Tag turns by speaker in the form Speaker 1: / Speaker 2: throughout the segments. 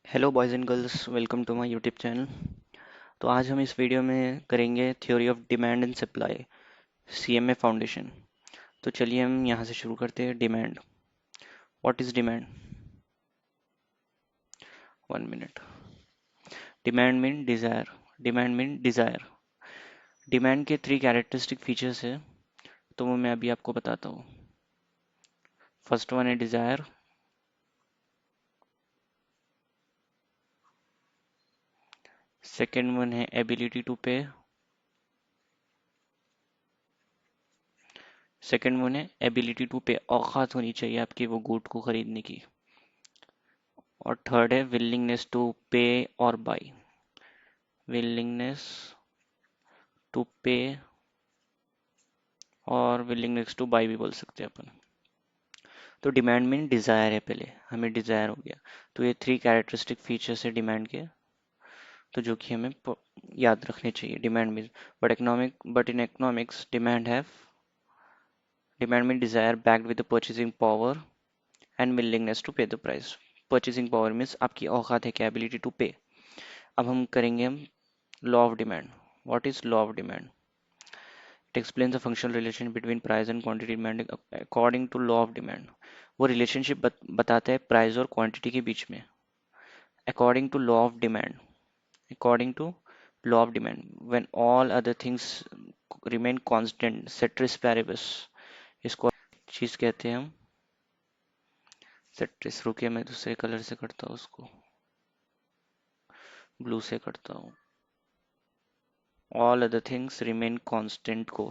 Speaker 1: Hello boys and girls, welcome to my YouTube channel. तो आज हम इस वीडियो में करेंगे theory of demand and supply, CMA foundation. तो चलिए हम यहाँ से शुरू करते हैं। Demand, what is demand? 1 minute. Demand mean desire. Demand mean desire. Demand के 3 कैरेक्टरिस्टिक फीचर्स है, तो वो मैं अभी आपको बताता हूँ। फर्स्ट वन है डिज़ायर, सेकेंड वन है एबिलिटी टू पे, सेकेंड वन है एबिलिटी टू पे, औकात होनी चाहिए आपकी वो गुड को खरीदने की। और थर्ड है विलिंगनेस टू पे और बाई। विलिंगनेस टू पे और विलिंगनेस टू बाई भी बोल सकते हैं अपन। तो डिमांड मीन डिजायर है, पहले हमें डिजायर हो गया। तो ये 3 कैरेक्टरिस्टिक फीचर्स है डिमांड के, तो जो कि हमें याद रखने चाहिए। Demand mean but in economics demand mean desire backed with the purchasing power and willingness to pay the price. Purchasing power means आपकी औकात है क्या, एबिलिटी टू पे। अब हम करेंगे law of demand. What is law of demand? It explains the functional relation between price and quantity demanding according to law of demand. वो relationship बताता है प्राइस और क्वांटिटी के बीच में। According to law of demand, according to law of demand, when all other things remain constant ceteris paribus, इसको चीज कहते हैं हम सेट्रिस। रुकिए मैं दूसरे कलर से करता हूँ, उसको ब्लू से करता हूँ। All other things remain constant को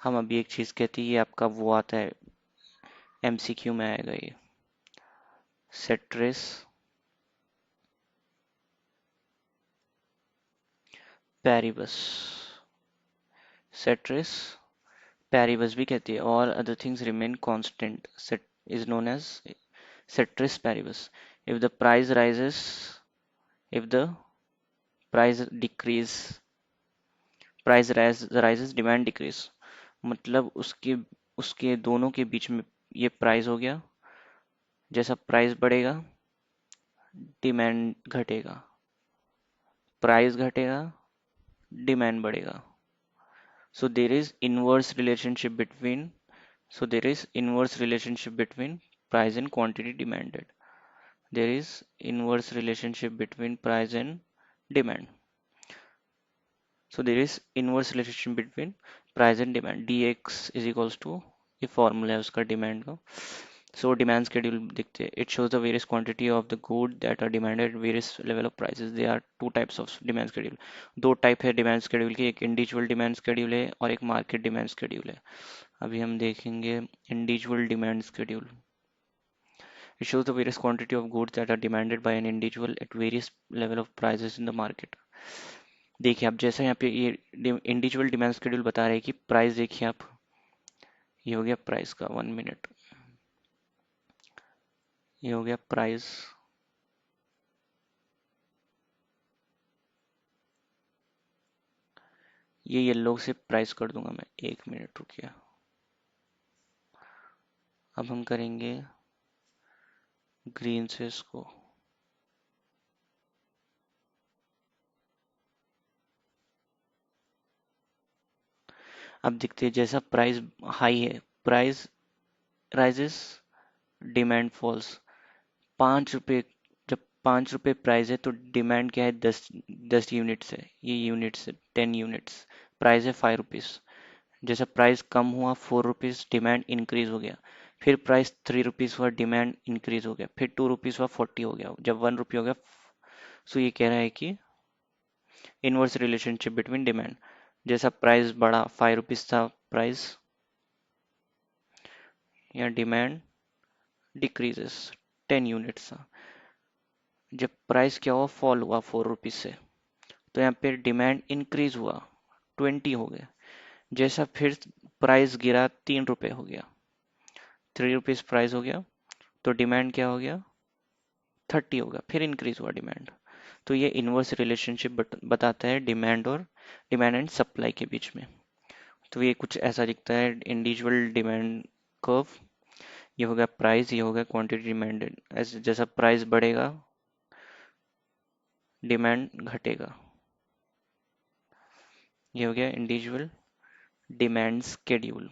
Speaker 1: हम अभी एक चीज कहते हैं, ये आपका वो आता है एमसीक्यू में आएगा ये, सेट्रिस पैरिबस। सेट्रिस पैरिबस भी कहती है, all other things remain constant set is known as ceteris paribus. If the price rises, if the price decrease, rises, demand decrease, मतलब उसके उसके दोनों के बीच में ये प्राइस हो गया। जैसा प्राइस बढ़ेगा डिमांड घटेगा, प्राइस घटेगा डिमांड बढ़ेगा। so there is inverse relationship between so there is inverse relationship between price and quantity demanded. There is inverse relationship between price and demand. So there is inverse relationship between price and demand. dx is equals to, ये formula है उसका demand का। So demand schedule दिखते हैं, it shows the various quantity of the good that are demanded various level of prices. They are two types of demand schedule. दो type है demand schedule की, एक इंडिविजुअल डिमांड शेड्यूल है और एक market demand schedule है। अभी हम देखेंगे individual demand schedule. It shows the various quantity of goods that are demanded by an individual at various level of prices in the market. देखिए आप जैसा यहाँ पे ये इंडिविजुअल डिमांड शेड्यूल बता रहे हैं कि प्राइस, देखिए आप, ये हो गया प्राइस का, 1 मिनट, ये हो गया प्राइस। ये येलो से प्राइस कर दूंगा मैं, 1 मिनट रुकिए। अब हम करेंगे ग्रीन से इसको। अब दिखते हैं जैसा प्राइस हाई है, प्राइस राइजेस, डिमांड फॉल्स। 5 रुपये, जब 5 रुपये प्राइस है तो डिमांड क्या है, 10 यूनिट्स है, ये यूनिट्स है 10 यूनिट्स। प्राइस है 5 रुपीज। जैसा प्राइस कम हुआ 4 रुपीज, डिमांड इंक्रीज हो गया। फिर प्राइस 3 रुपीज हुआ, डिमांड इंक्रीज हो गया। फिर 2 रुपीज हुआ, 40 हो गया। जब 1 रुपये हो गया, सो ये कह रहा है कि इनवर्स रिलेशनशिप बिटवीन डिमांड। जैसा प्राइस बढ़ा, 5 रुपीज था प्राइस, या डिमांड डिक्रीजेस, 10 यूनिट्स था। जब प्राइस क्या हुआ, फॉल हुआ 4 रुपीज से, तो यहाँ पे डिमांड इंक्रीज हुआ, 20 हो गया। जैसा फिर प्राइस गिरा, 3 रुपये हो गया, 3 रुपीज प्राइस हो गया, तो डिमांड क्या हो गया, 30 हो गया। फिर इंक्रीज हुआ डिमांड। तो ये इनवर्स रिलेशनशिप बताता है डिमांड एंड सप्लाई के बीच में। तो ये कुछ ऐसा दिखता है इंडिविजुअल डिमांड कर्व। ये हो गया प्राइस, ये हो गया क्वांटिटी डिमांडेड। ऐसे जैसा प्राइस बढ़ेगा डिमांड घटेगा। ये हो गया इंडिविजुअल डिमांड स्केड्यूल।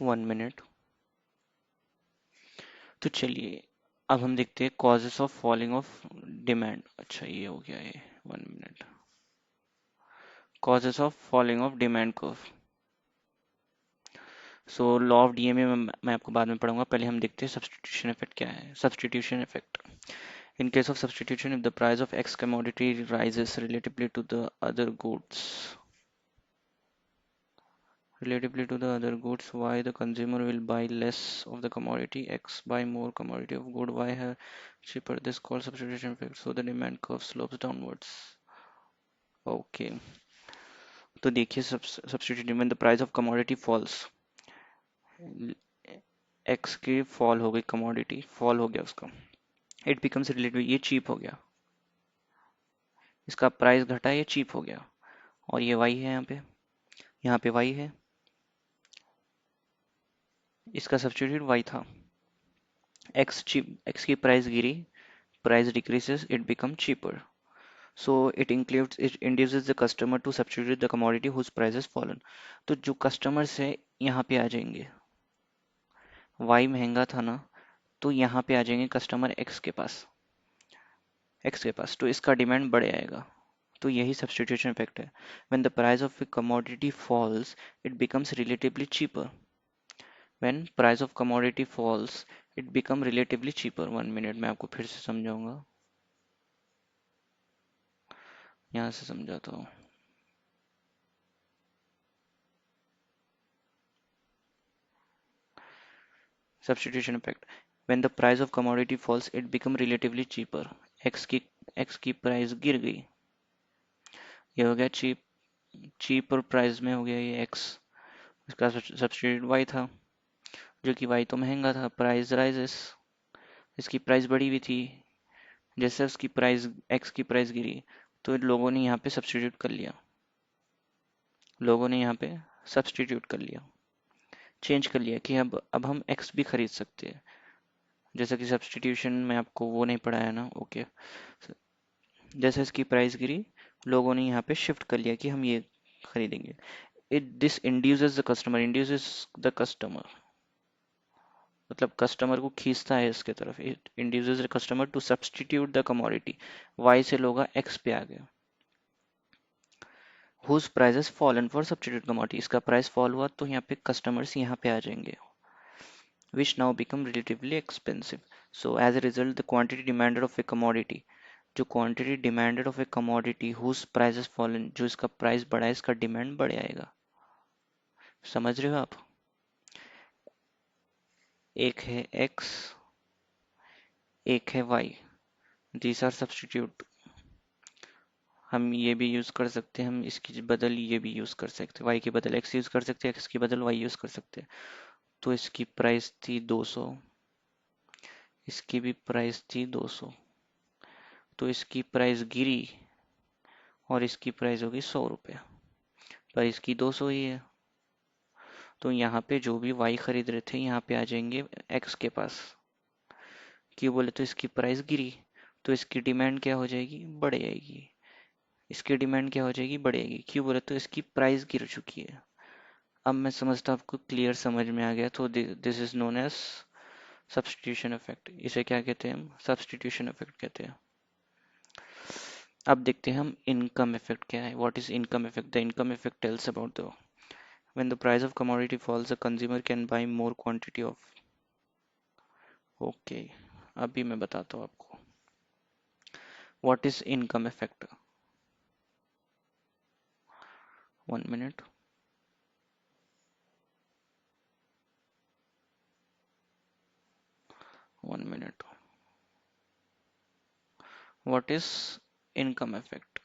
Speaker 1: 1 मिनट। तो चलिए अब हम देखते हैं causes of falling of demand. अच्छा ये हो गया ये। 1 minute. Causes of falling of demand curve. So law of DMA मैं आपको बाद में पढ़ूंगा, पहले हम देखते हैं सब्स्टिट्यूशन इफेक्ट क्या है। Substitution effect, in case of substitution, if the price of X commodity rises relatively to the other goods, Y, the consumer will buy less of the commodity, X buy more commodity of good, Y है cheaper. This called substitution effect. So the demand curve slopes downwards. Okay. तो देखिए substitution when the price of commodity falls, X की fall हो गई, commodity fall हो गया उसका, it becomes relatively, ये cheap हो गया, इसका प्राइस घटा, ये cheap हो गया, और ये Y है यहाँ पे Y है, इसका सब्स्टिट्यूट y था, x की प्राइस गिरी, price decreases, it become cheaper, so it induces the customer to substitute the commodity whose price has fallen. तो जो कस्टमर्स है यहाँ पे आ जाएंगे, y महंगा था ना, तो यहाँ पे आ जाएंगे कस्टमर x के पास, तो इसका डिमांड बढ़ आएगा। तो यही सब्स्टिट्यूशन इफेक्ट है। When the price of a commodity falls it becomes relatively cheaper. When price of commodity falls, it become relatively cheaper. 1 minute मैं आपको फिर से समझाऊंगा, यहाँ से समझाता हूँ। Substitution effect. When the price of commodity falls, it become relatively cheaper. x की प्राइस गिर गई, ये हो गया चीपर प्राइस में हो गया ये x, इसका सब्स्टिट्यूट y था, जो कि y तो महंगा था, प्राइस राइजेस, इसकी प्राइस बढ़ी हुई थी, जैसे उसकी प्राइस x की प्राइस गिरी, तो लोगों ने यहाँ पे सब्स्टिट्यूट कर लिया, चेंज कर लिया कि अब हम x भी खरीद सकते हैं। जैसा कि सब्स्टिट्यूशन में आपको वो नहीं पढ़ाया ना, ओके। जैसे इसकी प्राइस गिरी, लोगों ने यहाँ पे शिफ्ट कर लिया कि हम ये खरीदेंगे। दिस इंड्यूसेस द कस्टमर, मतलब कस्टमर को खींचता है इसके तरफ। It induces the customer to substitute the commodity, Y से लोग एक्स पे आ गए, whose prices fallen for substitute commodity, इसका प्राइस फॉल हुआ तो यहाँ पे कस्टमर्स यहाँ पे आ जाएंगे, which now become relatively expensive. So as a result, the quantity demanded of a commodity, जो quantity demanded of a commodity whose price has fallen, जो इसका प्राइस बढ़ा है, इसका डिमांड बढ़ आएगा। समझ रहे हो आप? एक है x, एक है y, दीज आर सब्स्टिट्यूट। हम ये भी यूज कर सकते हैं, हम इसकी बदल ये भी यूज कर सकते हैं, y के बदल x यूज कर सकते हैं, x के बदल y यूज कर सकते हैं। तो इसकी प्राइस थी 200, इसकी भी प्राइस थी 200, तो इसकी प्राइस गिरी और इसकी प्राइस होगी 100 रुपये, पर इसकी 200 ही है। तो यहाँ पे जो भी y खरीद रहे थे यहाँ पे आ जाएंगे x के पास, क्यों बोले तो इसकी प्राइस गिरी, तो इसकी डिमांड क्या हो जाएगी, बढ़ जाएगी। इसकी डिमांड क्या हो जाएगी, बढ़ेगी, क्यों बोले तो इसकी प्राइस गिर चुकी है। अब मैं समझता हूँ आपको क्लियर समझ में आ गया। तो this is known as substitution effect. इसे क्या कहते हैं हम, सब्स्टिट्यूशन इफेक्ट कहते हैं। अब देखते हैं हम इनकम इफेक्ट क्या है। What is income effect? The income effect tells about the when the price of commodity falls, the consumer can buy more quantity of, okay, अभी मैं बताता हूँ आपको what is income effect। 1 minute. what is income effect?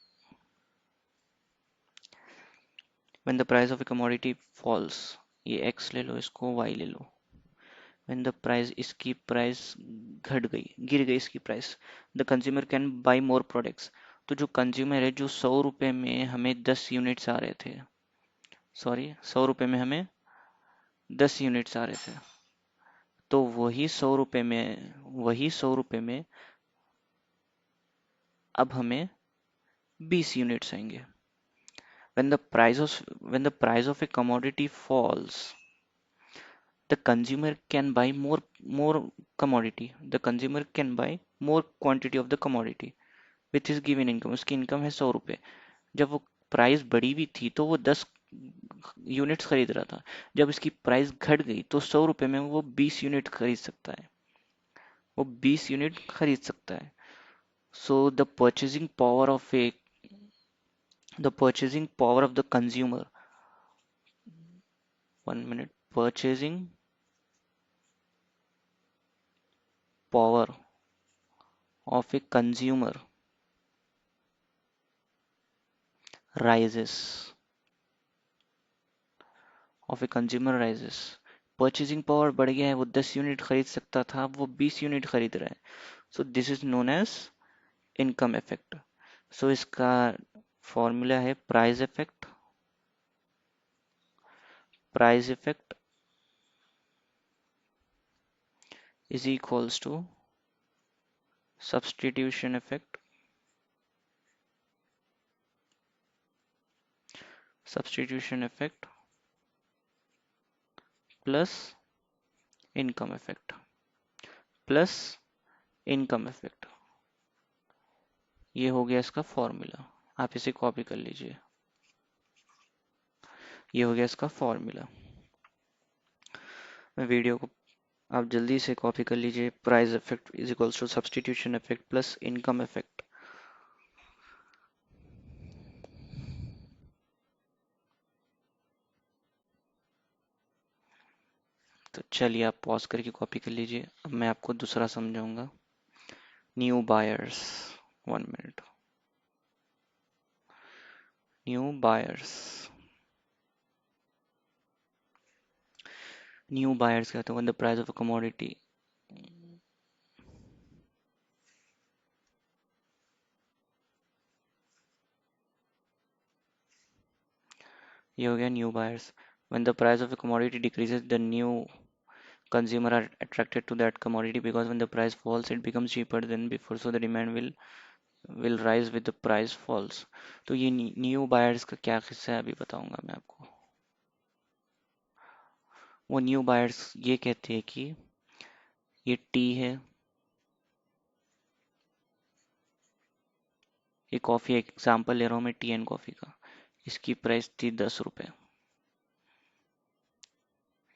Speaker 1: When the price of a commodity falls, ये x ले लो, इसको y ले लो, when the price, इसकी प्राइस घट गई, गिर गई इसकी price, the consumer can buy more products। तो जो कंज्यूमर है, जो 100 रुपए में हमें 10 यूनिट्स आ रहे थे, सॉरी 100 रुपए में हमें 10 यूनिट्स आ रहे थे, तो वही 100 रुपए में अब हमें 20 यूनिट्स आएंगे. When the price of a commodity falls, the consumer can buy more commodity. The consumer can buy more quantity of the commodity with his given income. उसकी इनकम है 100 रुपये. जब वो प्राइस बढ़ी हुई थी तो वो 10 यूनिट्स खरीद रहा था. जब इसकी प्राइस घट गई तो 100 रुपये में वो 20 यूनिट खरीद सकता है. वो 20 यूनिट खरीद सकता है. So the consumer, 1 minute, purchasing power of a consumer rises. Purchasing power बढ़ गया है. वो 10 यूनिट खरीद सकता था, अब वो 20 यूनिट खरीद रहा है. So this is known as income effect. So इसका फॉर्मूला है price effect is equals to substitution effect plus income effect plus income effect. ये हो गया इसका फॉर्मूला. आप इसे कॉपी कर लीजिए. ये हो गया इसका फॉर्मूला. मैं वीडियो को आप जल्दी से कॉपी कर लीजिए. Price effect is equals to substitution effect plus income effect. तो चलिए आप पॉज करके कॉपी कर लीजिए. अब मैं आपको दूसरा समझाऊंगा. New buyers, 1 minute. New buyers. New buyers क्या होता है? When the price of a commodity, ये हो गया new buyers. When the price of a commodity decreases, the new consumer are attracted to that commodity, because when the price falls it becomes cheaper than before, so the demand will rise with the price falls. तो ये new buyers का क्या किस्सा है अभी बताऊंगा मैं आपको. वो न्यू बायर्स ये कहते हैं कि ये टी है, ये कॉफ़ी, एग्जांपल ले रहा हूँ मैं टी एंड कॉफ़ी का. इसकी प्राइस थी 10 रुपये.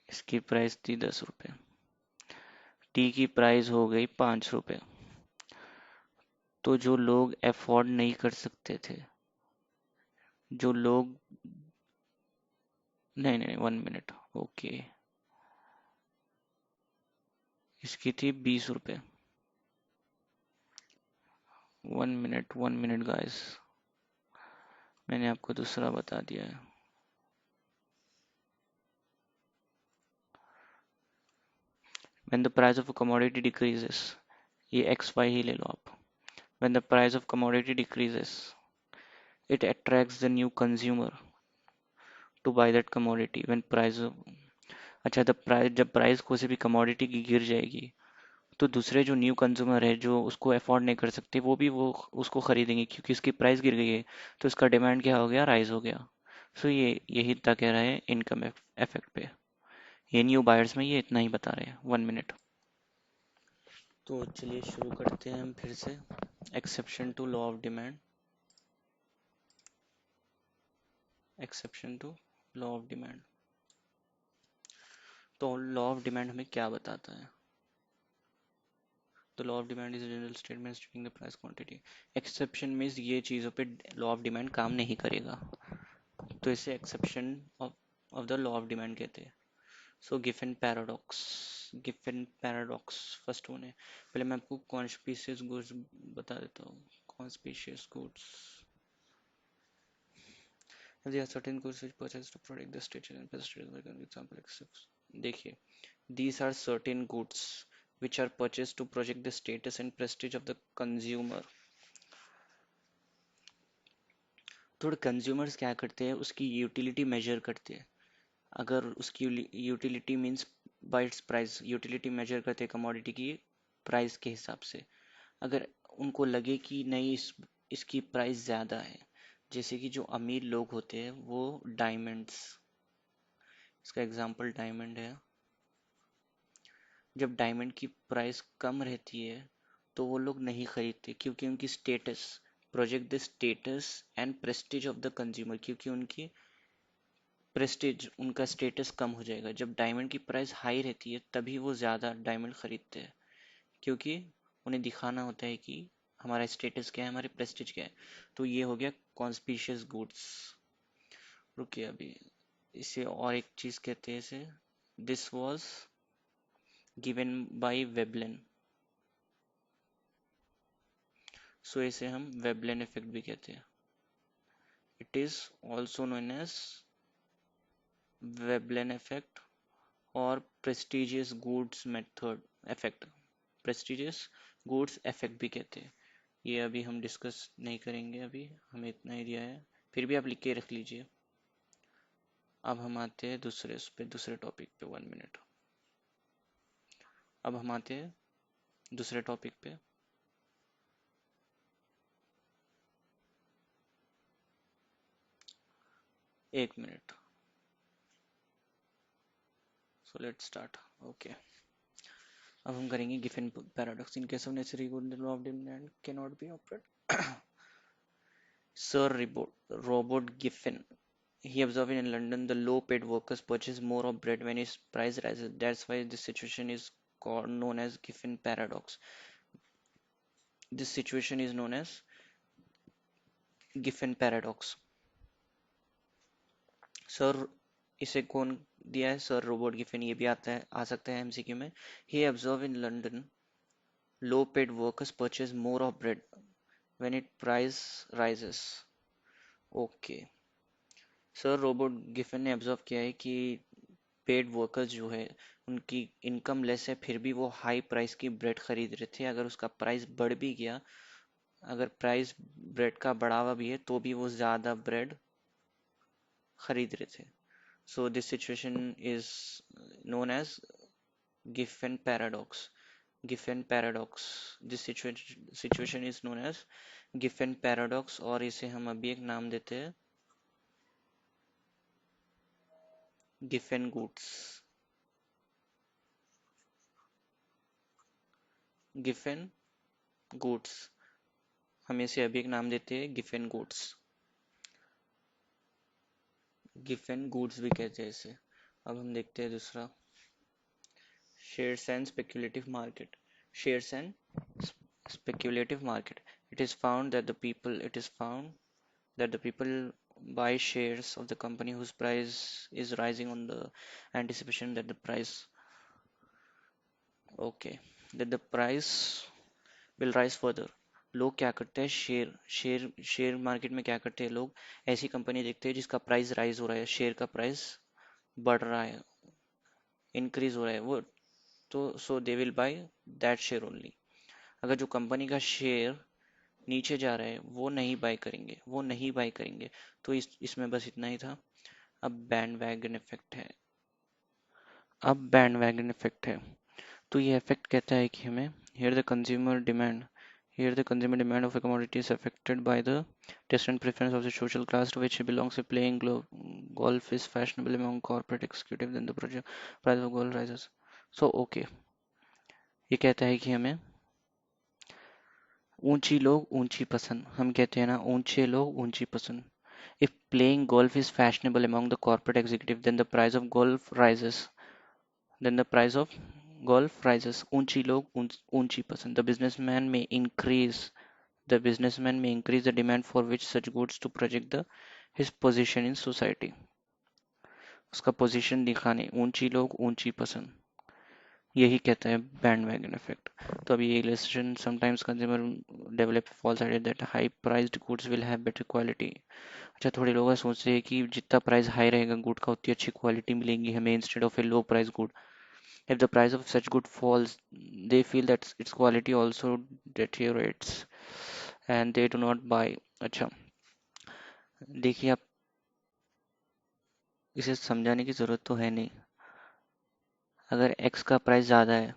Speaker 1: इसकी प्राइस थी 10 रुपये. टी की प्राइस हो गई 5 रुपये. तो जो लोग अफोर्ड नहीं कर सकते थे, जो लोग, नहीं नहीं 1 मिनट, ओके, इसकी थी 20 रुपये. 1 मिनट गाइस, मैंने आपको दूसरा बता दिया है. When the price of a commodity decreases, ये एक्स वाई ही ले लो आप. When the price of commodity decreases, it attracts the new consumer to buy that commodity. When price of, अच्छा, द प्राइस, जब प्राइस किसी भी commodity की गिर जाएगी तो दूसरे जो न्यू कंज्यूमर है जो उसको अफोर्ड नहीं कर सकते, वो उसको खरीदेंगे क्योंकि इसकी प्राइस गिर गई है. तो इसका डिमांड क्या हो गया? राइज हो गया. सो ये यही इतना कह रहा है इनकम इफेक्ट पे. ये न्यू बायर्स में ये इतना ही बता रहे हैं. 1 मिनट. तो चलिए शुरू करते हैं हम फिर से. Exception to law of demand. Exception to law of demand. तो लॉ ऑफ डिमांड हमें क्या बताता है? तो law of demand is general statement stating the price quantity. Exception means ये चीज़ों पे लॉ ऑफ डिमांड काम नहीं करेगा, तो इसे exception of the law of demand कहते हैं. So Giffen paradox. Giffen paradox first one है. पहले मैं आपको कॉन्स्पिशियस गुड्स बता देता हूँ. Conspicuous goods, there are certain goods which purchase to protect the status and prestige, like an example accepts. देखिए, these are certain goods which are purchased to project the status and prestige of the consumer. थोड़े consumers क्या करते हैं, उसकी utility measure करते हैं. अगर उसकी utility means by its price, utility measure करते हैं कमोडिटी की प्राइस के हिसाब से। अगर उनको लगे कि नहीं इसकी प्राइस ज़्यादा है, जैसे कि जो अमीर लोग होते हैं वो डायमंड्स, इसका एग्जांपल डायमंड है, जब डायमंड की प्राइस कम रहती है तो वो लोग नहीं खरीदते, क्योंकि उनकी status project the status and Prestige of the consumer, क्योंकि उनकी प्रेस्टीज, उनका स्टेटस कम हो जाएगा। जब डायमंड की प्राइस हाई रहती है तभी वो ज़्यादा डायमंड खरीदते हैं, क्योंकि उन्हें दिखाना होता है कि हमारा स्टेटस क्या है, हमारी प्रेस्टीज क्या है। तो ये हो गया कॉन्स्पिशियस गुड्स। रुकिए अभी, इसे और एक चीज़ कहते हैं इसे, this was given by Veblen. So इसे हम वेबलेन इफेक्ट भी कहते हैं। It is also known as Veblen effect और prestigious goods method effect, prestigious goods effect भी कहते हैं। ये अभी हम डिस्कस नहीं करेंगे, अभी हमें इतना ही दिया है, फिर भी आप लिख के रख लीजिए। अब हम आते हैं दूसरे उस पे, दूसरे टॉपिक पे, 1 मिनट। अब हम आते हैं दूसरे टॉपिक पे। 1 minute. So let's start. Okay, अब हम करेंगे Giffen paradox. In case of necessary good involved in and can not be operate. Sir Robert Giffen, he observed in London the low-paid workers purchase more of bread when its price rises. That's why this situation is called, known as Giffen paradox. This situation is known as Giffen paradox. Sir इसे कौन दिया है? Sir Robert Giffen. ये भी आता है, आ सकता है एमसीक्यू में। He observed in London low-paid workers purchase more of bread when its price rises. ओके, सर रोबोट गिफिन ने ऑब्जर्व किया है कि पेड वर्कर्स जो है उनकी इनकम लेस है, फिर भी वो हाई प्राइस की ब्रेड खरीद रहे थे। अगर उसका प्राइस बढ़ भी गया, अगर प्राइस ब्रेड का बढ़ावा भी है तो भी वो ज़्यादा ब्रेड खरीद रहे थे। So this situation is known as Giffen paradox. Giffen paradox, this situation is known as Giffen paradox, और इसे हम अभी एक नाम देते हैं गिफेन गुड्स। गिफेन गुड्स, हम इसे अभी एक नाम देते हैं गिफेन गुड्स। गिफेन गुड्स भी कहते हैं इसे। अब हम देखते हैं दूसरा, shares and speculative market. Shares and speculative market. It is found that the people buy shares of the company whose price is rising on the anticipation that the price, okay, that the price will rise further. लोग क्या करते हैं, share market में क्या करते हैं लोग, ऐसी कंपनी देखते हैं जिसका प्राइस राइज हो रहा है, शेयर का प्राइस बढ़ रहा है, इंक्रीज हो रहा है वो, तो so they will buy that share only. अगर जो कंपनी का शेयर नीचे जा रहा है वो नहीं बाय करेंगे, वो नहीं बाय करेंगे। तो इसमें बस इतना ही था। अब बैंड वैगन इफेक्ट है। अब बैंड वैगन इफेक्ट है, तो ये इफेक्ट कहता है कि हमें, here the consumer demand here the consumer demand of a commodity is affected by the taste and preference of the social class to which it belongs. Playing golf is fashionable among corporate executives, then the project price of golf rises. So okay, ये कहता है कि हमें ऊंची लोग ऊंची पसंद, हम कहते हैं ना ऊंचे लोग ऊंची पसंद। If playing golf is fashionable among the corporate executive, then the price of golf rises. Then the price of golf rises. ऊंची लोग ऊंची पसंद. The businessman may increase the demand for which such goods to project his position in society. उसका position दिखाने, ऊंची लोग ऊंची पसंद, यही कहता है बैंडवैगन इफेक्ट। तो अभी ये illustration, sometimes consumer develop false idea that high priced goods will have better quality. अच्छा, थोड़े लोग सोचते हैं कि जितना प्राइस हाई रहेगा गुड का उतनी अच्छी क्वालिटी मिलेंगी हमें, instead of A low price good. If the price of such good falls, they feel that its quality also deteriorates and they do not buy. अच्छा, देखिए आप, इसे समझाने की ज़रूरत तो है नहीं। अगर एक्स का प्राइस ज़्यादा है,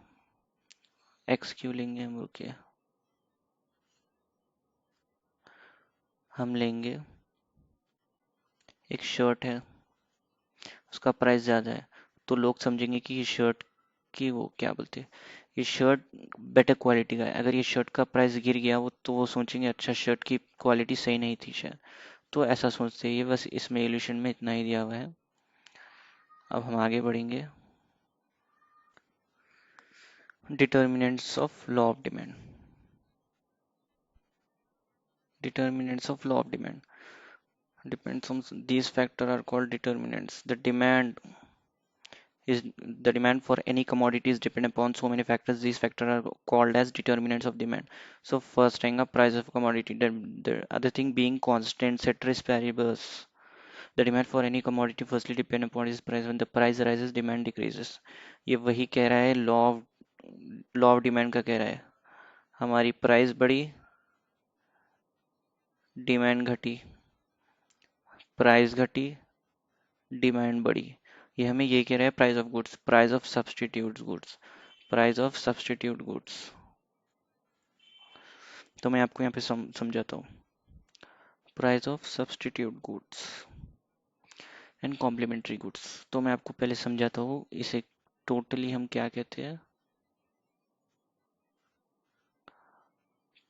Speaker 1: एक्स क्यों लेंगे हम, रुकिए, हम लेंगे एक शर्ट है, उसका प्राइस ज़्यादा है, तो लोग समझेंगे कि ये शर्ट की वो क्या बोलते हैं, ये शर्ट बेटर क्वालिटी का है। अगर ये शर्ट का प्राइस गिर गया वो, तो वो सोचेंगे अच्छा शर्ट की क्वालिटी सही नहीं थी शायद, तो ऐसा सोचते हैं। ये बस इसमें इल्यूशन में इतना ही दिया हुआ है। अब हम आगे बढ़ेंगे। Determinants of law of demand. Determinants of law of demand depends on these factors are called determinants. The demand for any commodity is depend upon so many factors. These factors are called as determinants of demand. So first thing, a price of commodity. The other thing being constant ceteris paribus. The demand for any commodity firstly depend upon its price. When the price rises, demand decreases. ये वही कह रहा है, law of demand का कह रहा है। हमारी प्राइस बढ़ी, डिमांड घटी, प्राइस घटी, डिमांड बढ़ी। ये हमें ये कह रहा है price of goods, price of substitute goods, price of substitute goods. तो मैं आपको यहाँ पे समझाता हूँ। Price of substitute goods and complementary goods. तो मैं आपको पहले समझाता हूँ इसे। टोटली हम क्या कहते हैं?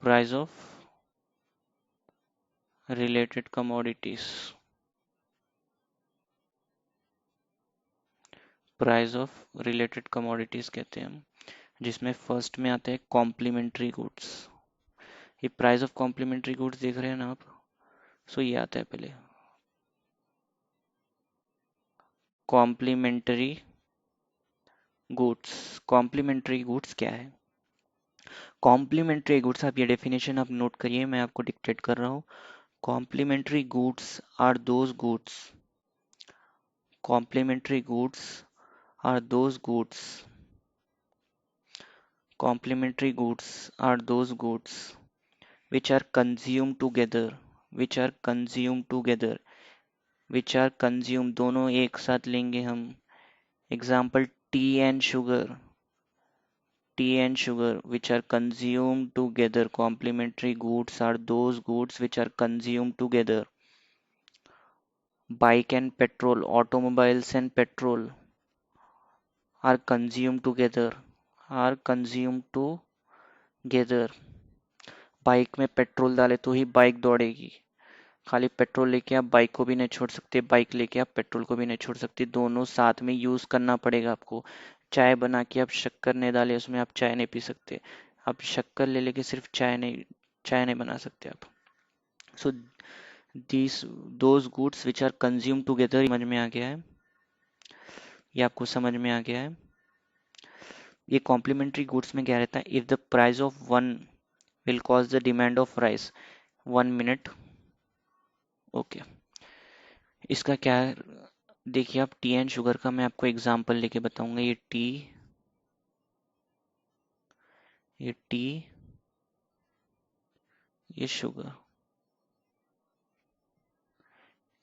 Speaker 1: Price of related commodities, price of related commodities कहते हैं हम, जिसमें फर्स्ट में आता है कॉम्प्लीमेंट्री गुड्स। ये प्राइस ऑफ कॉम्प्लीमेंट्री गुड्स देख रहे हैं ना आप? सो ये आता है पहले कॉम्प्लीमेंट्री गुड्स। कॉम्प्लीमेंट्री गुड्स क्या है? कॉम्प्लीमेंट्री गुड्स, आप ये डेफिनेशन आप नोट करिए, मैं आपको डिक्टेट कर रहा हूँ। Complementary goods are those goods, complementary goods are those goods, complementary goods are those goods which are consumed together, which are consumed together, which are consumed, दोनों एक साथ लेंगे हम। Example, T and sugar, tea and sugar which are consumed together. Complementary goods are those goods which are consumed together. Bike and petrol, automobiles and petrol are consumed together, are consumed together. Bike में petrol डाले तो ही bike दौड़ेगी। खाली petrol लेके आप bike को भी नहीं छोड़ सकते, बाइक लेके आप पेट्रोल को भी नहीं छोड़ सकते, दोनों साथ में यूज करना पड़ेगा आपको। चाय बना के आप शक्कर नहीं डाले उसमें, आप चाय नहीं पी सकते। आप शक्कर ले लेके सिर्फ चाय नहीं बना सकते आप। So these those goods which are consume together, समझ में आ गया है? ये आपको समझ में आ गया है? ये कॉम्प्लीमेंट्री गुड्स में क्या रहता है? If the price of one will cause the demand of rice. 1 minute, okay. इसका क्या है? देखिए, आप टी एंड शुगर का मैं आपको एग्जांपल लेके बताऊंगा। ये टी, ये sugar.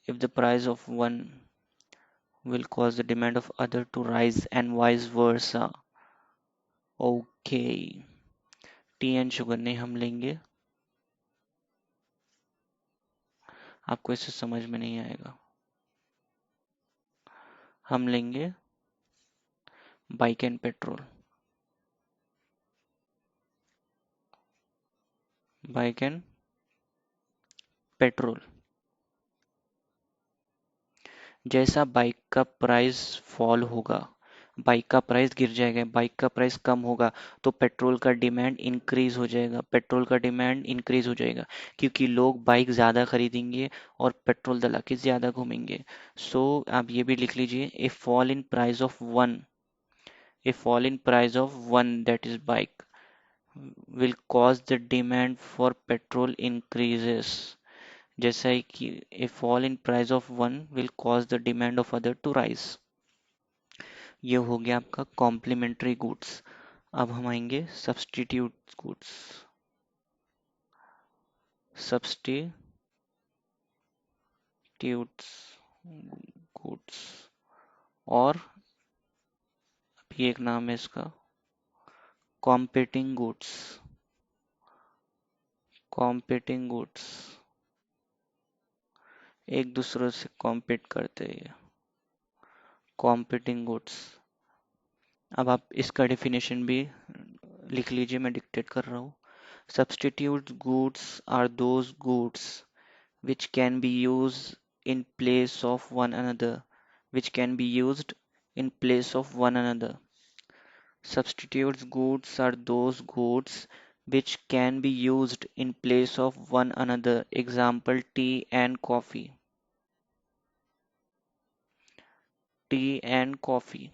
Speaker 1: If the price of one will cause the demand of other to rise and vice versa. Okay, T and sugar नहीं हम लेंगे, आपको इससे समझ में नहीं आएगा। हम लेंगे bike and petrol, bike and petrol. जैसा बाइक का प्राइस फॉल होगा, बाइक का प्राइस गिर जाएगा, बाइक का प्राइस कम होगा, तो पेट्रोल का डिमांड इंक्रीज हो जाएगा, पेट्रोल का डिमांड इंक्रीज हो जाएगा, क्योंकि लोग बाइक ज़्यादा खरीदेंगे और पेट्रोल डला के ज़्यादा घूमेंगे। सो आप ये भी लिख लीजिए, a fall in price of one, a fall in price of one, that is bike, will cause the demand for petrol increases। जैसा है कि a fall in price of one will cause the demand of other to rise। ये हो गया आपका complementary goods. अब हम आएंगे सब्स्टिट्यूट गुड्स। सब्स्टिट्यूट्स गुड्स, और ये एक नाम है इसका, कॉम्पिटिंग गुड्स। कॉम्पिटिंग गुड्स, एक दूसरे से कॉम्पीट करते हैं, कॉम्पिटिंग गुड्स। अब आप इसका डेफिनेशन भी लिख लीजिए, मैं डिक्टेट कर रहा हूँ। Substitute goods are those goods which can be used in place of one another, which can be used in place of one another. Substitute goods are those goods which can be used in place of one another. Example, tea and coffee. Tea and coffee.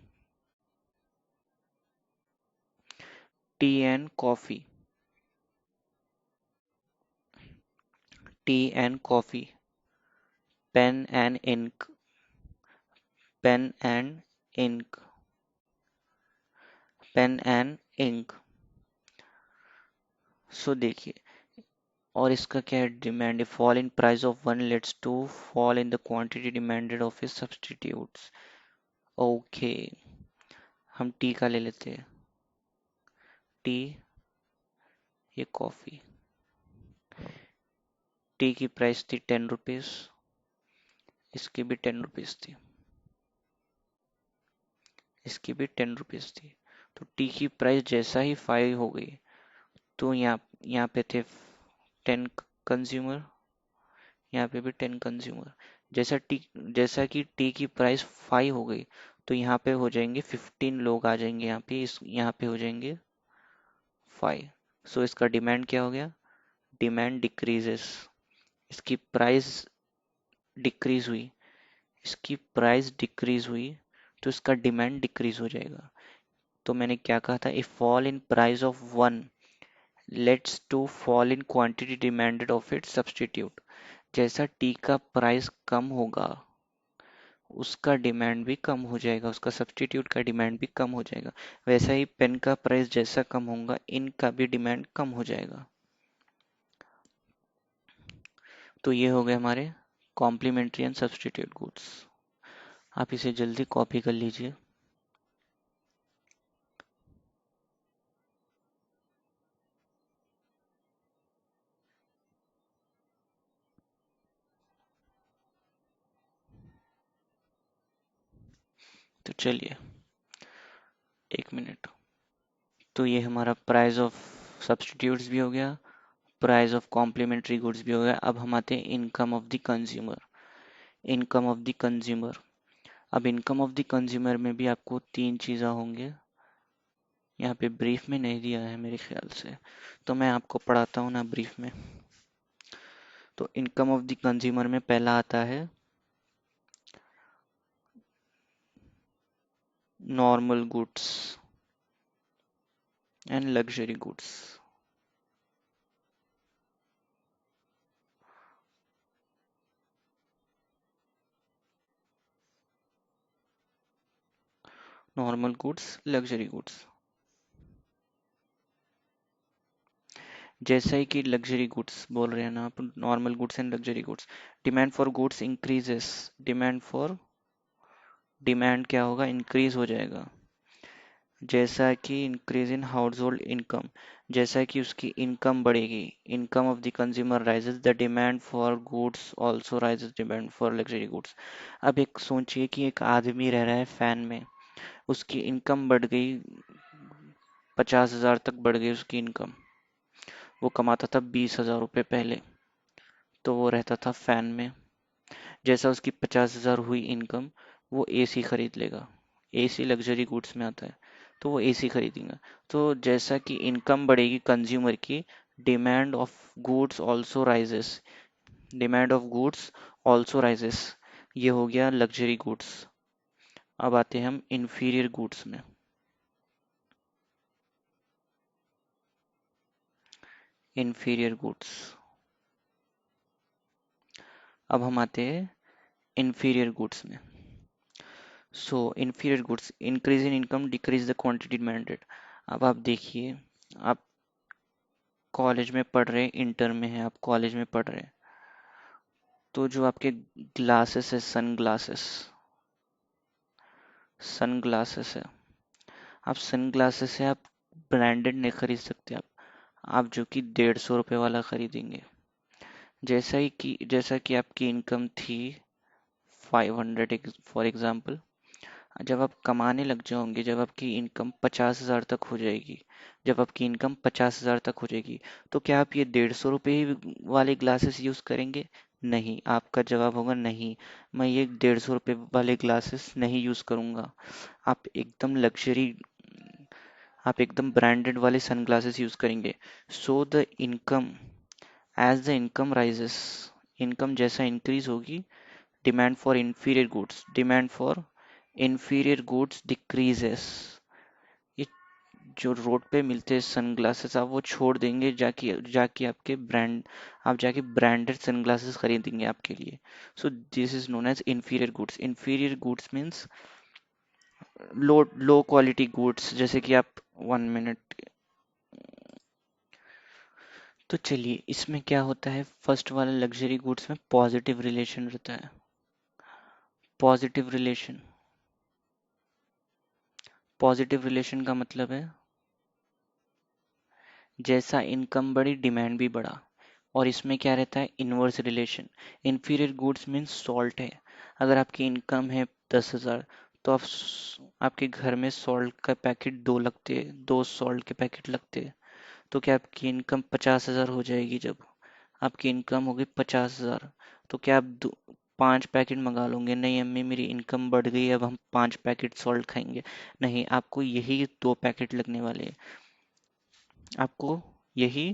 Speaker 1: Tea and coffee. Tea and coffee. Pen and ink. Pen and ink. Pen and ink. सो देखिए, और इसका क्या है demand है, fall in price of one lets to fall in the quantity demanded of his substitutes. Okay, हम tea का ले लेते हैं। टी, ये कॉफी। टी की प्राइस थी 10 रुपीज, इसकी भी 10 रुपीज थी, इसकी भी 10 रुपीज थी। तो टी की प्राइस जैसा ही 5 हो गई, तो यहाँ पे थे 10 कंज्यूमर, यहाँ पे भी 10 कंज्यूमर। जैसा कि टी की प्राइस 5 हो गई, तो यहाँ पे हो जाएंगे 15 लोग आ जाएंगे, यहाँ पे हो जाएंगे 5। सो इसका डिमांड क्या हो गया, डिमांड डिक्रीजेस। इसकी प्राइस डिक्रीज हुई, इसकी प्राइस डिक्रीज हुई, तो इसका डिमांड डिक्रीज हो जाएगा। तो मैंने क्या कहा था, if fall in price of one lets to fall in quantity demanded of its substitute. जैसा टी का प्राइस कम होगा, उसका डिमांड भी कम हो जाएगा, उसका सब्स्टिट्यूट का डिमांड भी कम हो जाएगा। वैसा ही पेन का प्राइस जैसा कम होगा, इनका भी डिमांड कम हो जाएगा। तो ये हो गए हमारे कॉम्प्लीमेंट्री एंड सब्स्टिट्यूट गुड्स। आप इसे जल्दी कॉपी कर लीजिए। तो चलिए, 1 मिनट। तो ये हमारा प्राइस ऑफ सब्स्टिट्यूट्स भी हो गया, प्राइस ऑफ कॉम्प्लीमेंट्री गुड्स भी हो गया। अब हम आते हैं income of the consumer. Income of the consumer. अब इनकम ऑफ द कंज्यूमर में भी आपको 3 चीज़ें होंगे, यहाँ पे ब्रीफ में नहीं दिया है मेरे ख्याल से, तो मैं आपको पढ़ाता हूँ ना ब्रीफ में। तो इनकम ऑफ द कंज्यूमर में पहला आता है normal goods and luxury goods. Normal goods, luxury goods. जैसा ही कि लग्जरी गुड्स बोल रहे हैं ना आप, normal goods and luxury goods, demand for goods increases. Demand क्या होगा, इंक्रीज हो जाएगा। जैसा कि increase in house hold income, जैसा कि उसकी इनकम बढ़ेगी, income of the consumer rises, the demand for goods also rises, demand for luxury goods. अब एक सोचिए कि एक आदमी रह रहा है फैन में, उसकी इनकम बढ़ गई, 50,000 तक बढ़ गई उसकी इनकम। वो कमाता था 20,000 रुपये पहले, तो वो रहता था फैन में। जैसा उसकी 50,000 हुई इनकम, वो एसी खरीद लेगा। एसी लग्जरी गुड्स में आता है, तो वो एसी खरीदेगा। तो जैसा कि इनकम बढ़ेगी कंज्यूमर की, demand of goods also rises, demand of goods also rises. ये हो गया लग्जरी गुड्स। अब आते हैं हम इंफीरियर गुड्स में। Inferior goods. अब हम आते हैं इंफीरियर गुड्स में। सो inferior goods, increase in income decrease the quantity demanded। अब आप देखिए, आप कॉलेज में पढ़ रहे हैं, इंटर में है, आप कॉलेज में पढ़ रहे हैं, तो जो आपके ग्लासेस है, सन ग्लासेस, सन ग्लासेस है, आप सन ग्लासेस से आप ब्रांडेड नहीं खरीद सकते। आप जो कि 150 रुपये वाला खरीदेंगे। जैसा कि आपकी इनकम थी 500 फॉर एग्जाम्पल, जब आप कमाने लग जाओगे, जब आपकी इनकम 50,000 तक हो जाएगी, जब आपकी इनकम 50,000 तक हो जाएगी, तो क्या आप ये 150 रुपये ही वाले ग्लासेस यूज करेंगे? नहीं, आपका जवाब होगा नहीं, मैं ये 150 रुपये वाले ग्लासेस नहीं यूज करूंगा। आप एकदम लग्जरी, आप एकदम ब्रांडेड वाले सन ग्लासेस यूज करेंगे। So the income, as the income rises, income जैसा इंक्रीज होगी, demand for inferior goods decreases। ये जो रोड पे मिलते हैं सनग्लासेस, आप वो छोड़ देंगे, जाके जाके आपके ब्रांड आप जाके ब्रांडेड सनग्लासेस खरीदेंगे आपके लिए। So this is known as inferior goods। inferior goods means low quality goods, जैसे कि आप 1 मिनट। तो चलिए, इसमें क्या होता है, फर्स्ट वाला लग्जरी गुड्स में पॉजिटिव रिलेशन रहता है। पॉजिटिव रिलेशन, पॉजिटिव रिलेशन का मतलब है जैसा इनकम बढ़ी डिमांड भी बढ़ा। और इसमें क्या रहता है, inverse relation. Inferior goods means salt है। अगर आपकी इनकम है 10,000, तो आपके घर में सॉल्ट का पैकेट दो लगते हैं, दो सॉल्ट के पैकेट लगते हैं। तो क्या आपकी इनकम 50,000 हो जाएगी? जब आपकी इनकम होगी 50,000, तो क्या आप 5 पैकेट मंगा लोगे? नहीं अम्मी, मेरी इनकम बढ़ गई, अब हम 5 पैकेट सॉल्ट खाएंगे। नहीं, आपको यही 2 पैकेट लगने वाले हैं। आपको यही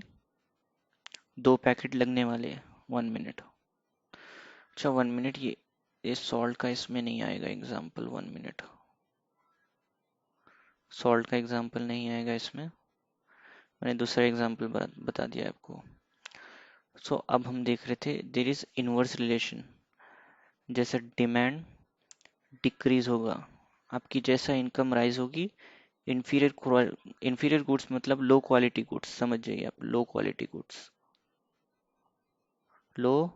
Speaker 1: 2 पैकेट लगने वाले हैं। 1 मिनट। अच्छा, 1 मिनट, ये सॉल्ट का इसमें नहीं आएगा एग्जाम्पल। 1 मिनट, सॉल्ट का एग्जाम्पल नहीं आएगा इसमें। मैंने दूसरा एग्जाम्पल बता दिया आपको। सो अब हम देख रहे थे देर इज इनवर्स रिलेशन। जैसा डिमांड डिक्रीज होगा, आपकी जैसा इनकम राइज होगी, इंफीरियर इंफीरियर गुड्स मतलब लो क्वालिटी गुड्स, समझ जाइए आप, लो क्वालिटी गुड्स, लो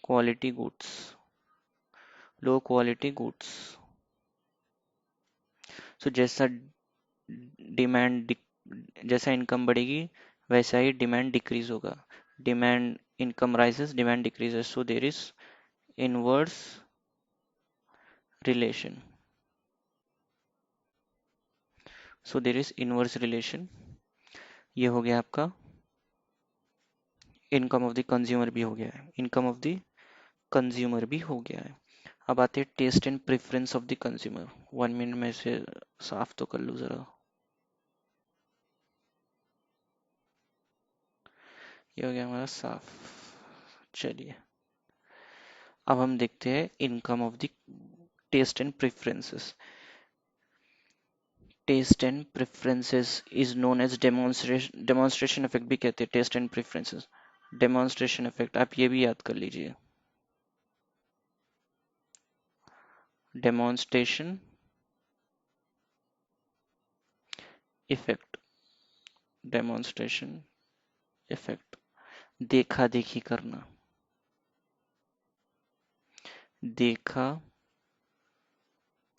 Speaker 1: क्वालिटी गुड्स, लो क्वालिटी गुड्स। सो डिमांड जैसा इनकम बढ़ेगी, वैसा ही डिमांड डिक्रीज होगा। Demand, income rises, demand decreases, so there is inverse relation. So there is inverse relation. ये हो गया आपका इनकम ऑफ द कंज्यूमर भी हो गया है, इनकम ऑफ द कंज्यूमर भी हो गया है। अब आते हैं taste and preference of the consumer. 1 minute में इसे साफ तो कर लूँ जरा। ये हो गया हमारा साफ। चलिए, अब हम देखते हैं income of the taste and preferences. Taste and preferences is known as demonstration, demonstration effect भी कहते हैं taste and preferences. Demonstration effect, आप ये भी याद कर लीजिए। डेमोन्स्ट्रेशन इफेक्ट, डेमोन्स्ट्रेशन इफेक्ट, देखा देखी करना, देखा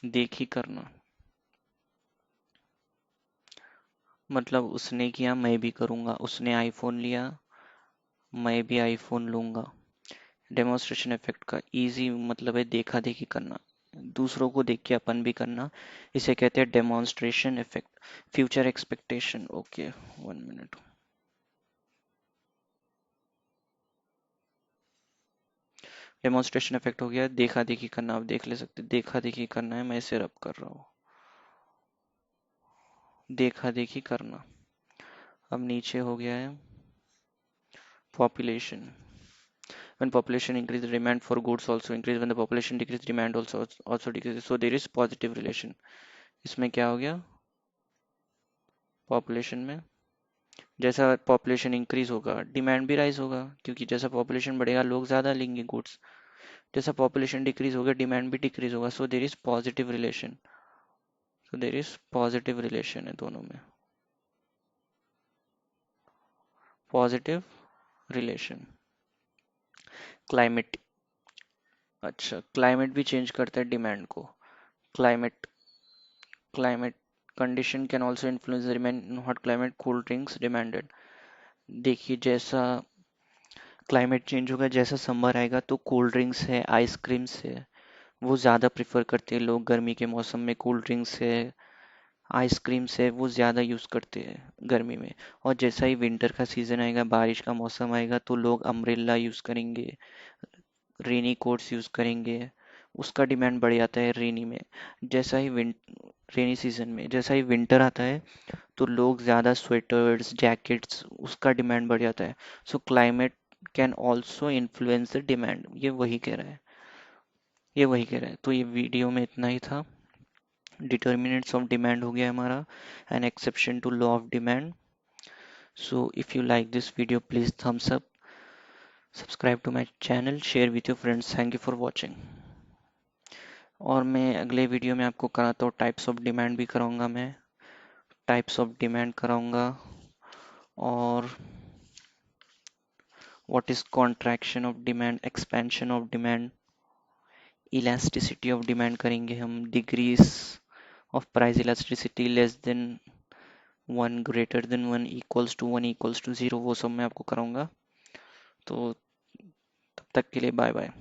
Speaker 1: देखी करना, मतलब उसने किया मैं भी करूंगा, उसने आईफोन लिया मैं भी आईफोन लूंगा। डेमोन्स्ट्रेशन इफेक्ट का इजी मतलब है देखा देखी करना, दूसरों को देख के अपन भी करना। इसे कहते हैं demonstration effect. Future expectation, okay, 1 minute. Demonstration effect हो गया देखा देखी करना। आप देख ले सकते, देखा देखी करना है, मैं इसे रब कर रहा हूँ, देखा देखी करना। अब नीचे हो गया है population. When population increase, the demand for goods also increase. When the population decrease, demand also decreases. So there is positive relation. इसमें क्या हो गया, पॉपुलेशन में जैसा पॉपुलेशन इंक्रीज होगा डिमांड भी राइज होगा, क्योंकि जैसा पॉपुलेशन बढ़ेगा लोग ज्यादा लेंगे गुड्स। जैसा पॉपुलेशन डिक्रीज होगा डिमांड भी डिक्रीज होगा। So there is positive relation. So there is positive relation है दोनों में, पॉजिटिव रिलेशन। क्लाइमेट, अच्छा, क्लाइमेट भी चेंज करता है डिमांड को। Climate, climate condition can also influence the demand in hot climate, cool drinks demanded. देखिए जैसा क्लाइमेट चेंज होगा, जैसा समर आएगा तो कोल्ड ड्रिंक्स है, आइसक्रीम्स है, वो ज़्यादा प्रेफर करते हैं लोग। गर्मी के मौसम में कोल्ड ड्रिंक्स है, आइसक्रीम्स है, वो ज़्यादा यूज़ करते हैं गर्मी में। और जैसा ही विंटर का सीज़न आएगा, बारिश का मौसम आएगा, तो लोग अम्ब्रेला यूज़ करेंगे, रेनी कोट्स यूज़ करेंगे, उसका डिमांड बढ़ जाता है रेनी में। जैसा ही विन रेनी सीजन में जैसा ही विंटर आता है तो लोग ज़्यादा स्वेटर्स, जैकेट्स, उसका डिमांड बढ़ जाता है। सो climate can also influence the demand, ये वही कह रहा है। तो ये वीडियो में इतना ही था। डिटर्मिनेंट्स ऑफ डिमांड हो गया हमारा, an exception to law of demand. So if you like this video please thumbs up, subscribe to my channel, share with your friends. Thank you for watching. और मैं अगले video में आपको कराता हूँ टाइप्स ऑफ डिमांड भी कराऊंगा मैं, टाइप्स ऑफ डिमांड कराऊंगा, और what is contraction of demand, expansion of demand, elasticity of demand करेंगे हम, degrees of price elasticity, less than one, greater than one, equals to one, equals to zero, वो सब मैं आपको कराऊंगा। तो तब तक के लिए बाय बाय।